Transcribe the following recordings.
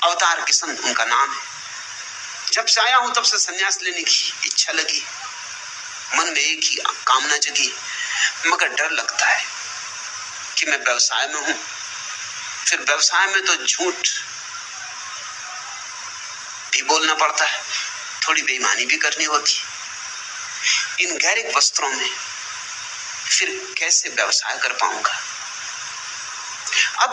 अवतार किशन उनका नाम है। जब से आया हूं तब से संन्यास लेने की इच्छा लगी, मन में एक ही कामना जगी, मगर डर लगता है कि मैं व्यवसाय में हूं, फिर व्यवसाय में तो झूठ भी बोलना पड़ता है, थोड़ी बेईमानी भी करनी होती। इन गैरिक वस्त्रों में फिर कैसे व्यवसाय कर पाऊंगा। अब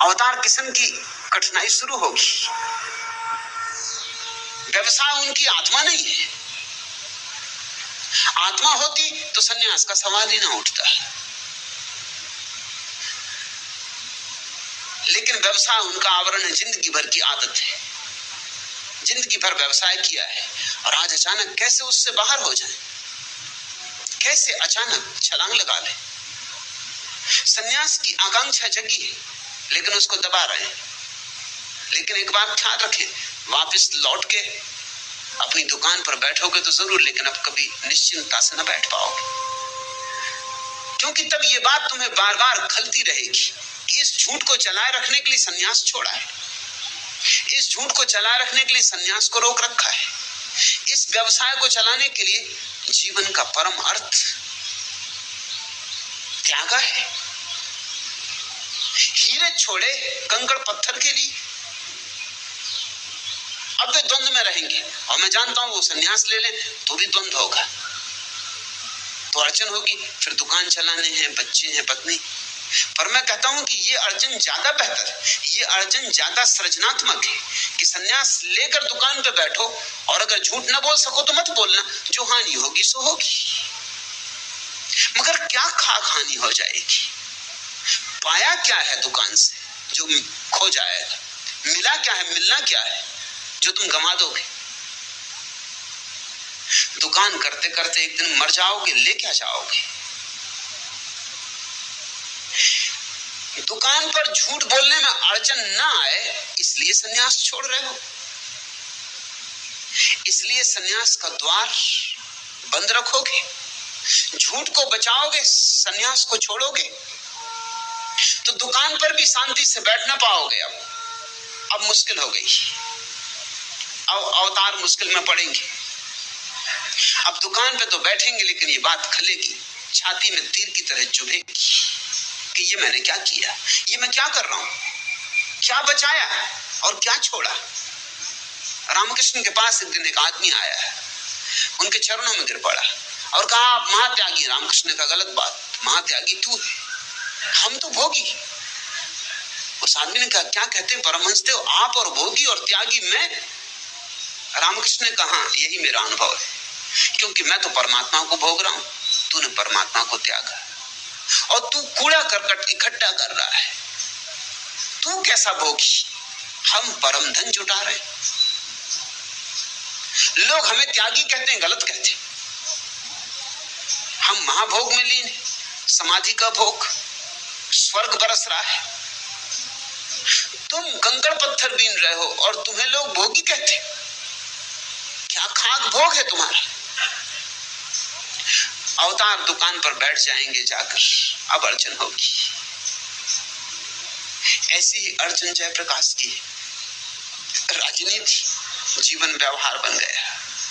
अवतार किशन की कठिनाई शुरू होगी। व्यवसाय उनकी आत्मा नहीं है, आत्मा होती तो संन्यास का सवाल ही ना उठता। लेकिन व्यवसाय उनका आवरण है, जिंदगी भर की आदत है, जिंदगी भर व्यवसाय किया है, और आज अचानक कैसे उससे बाहर हो जाए, कैसे अचानक छलांग लगा ले। संन्यास की आकांक्षा जगी है, लेकिन उसको दबा रहे हैं। लेकिन एक बात ख्याल रखें, वापस लौट के अपनी दुकान पर बैठोगे तो जरूर, लेकिन अब कभी निश्चिंतता से न बैठ पाओगे, क्योंकि तब ये बात तुम्हें बार बार खलती रहेगी कि इस झूठ को चलाए रखने के लिए संन्यास छोड़ा है, इस झूठ को चलाए रखने के लिए संन्यास को रोक रखा है, इस व्यवसाय को चलाने के लिए जीवन का परम अर्थ त्यागा है। हीरे छोड़े कंकड़ पत्थर के लिए। अब वे द्वंद में रहेंगे, और मैं जानता हूं वो संन्यास ले लें तो भी द्वंद होगा, तो अड़चन होगी, फिर दुकान चलाने हैं, बच्चे हैं, पत्नी। पर मैं कहता हूं कि ये अड़चन ज्यादा बेहतर है, ये अड़चन ज्यादा सृजनात्मक है कि संन्यास लेकर दुकान पे बैठो, और अगर झूठ न बोल सको तो मत बोलना, जो हानि होगी सो होगी। मगर क्या खाक हानि हो जाएगी? पाया क्या है दुकान से जो खो जाएगा? मिला क्या है, मिलना क्या है जो तुम गंवा दोगे? दुकान करते करते एक दिन मर जाओगे, ले क्या जाओगे? दुकान पर झूठ बोलने में अड़चन ना आए इसलिए संन्यास छोड़ रहे हो, इसलिए संन्यास का द्वार बंद रखोगे, झूठ को बचाओगे, संन्यास को छोड़ोगे, तो दुकान पर भी शांति से बैठ ना पाओगे। अब मुश्किल हो गई, अब अवतार मुश्किल में पड़ेंगे। अब दुकान पे तो बैठेंगे, लेकिन ये बात खलेगी, छाती में तीर की तरह चुभेगी कि ये मैंने क्या किया, ये मैं क्या कर रहा हूं, क्या बचाया और क्या छोड़ा। रामकृष्ण के पास एक दिन एक आदमी आया है, उनके चरणों में गिर पड़ा और कहा, आप महात्यागी। रामकृष्ण ने कहा, गलत बात, महात्यागी तू है, हम तो भोगी। उस आदमी ने कहा, क्या कहते हैं परमहंसदेव, आप और भोगी और त्यागी मैं? रामकृष्ण ने कहा, यही मेरा अनुभव है, क्योंकि मैं तो परमात्मा को भोग रहा हूं, तूने परमात्मा को त्यागा, और तू कूड़ा करकट इकट्ठा कर रहा है। तू कैसा भोगी, हम परम धन जुटा रहे। लोग हमें त्यागी कहते हैं, गलत कहते हैं। हम महाभोग में लीन, समाधि का भोग, स्वर्ग बरस रहा है। तुम कंकड़ पत्थर बीन रहे हो और तुम्हें लोग भोगी कहते हैं। क्या खाक भोग है तुम्हारा? अवतार दुकान पर बैठ जाएंगे जाकर, अब अड़चन होगी। ऐसी ही अड़चन जयप्रकाश की राजनीति जीवन व्यवहार बन गया।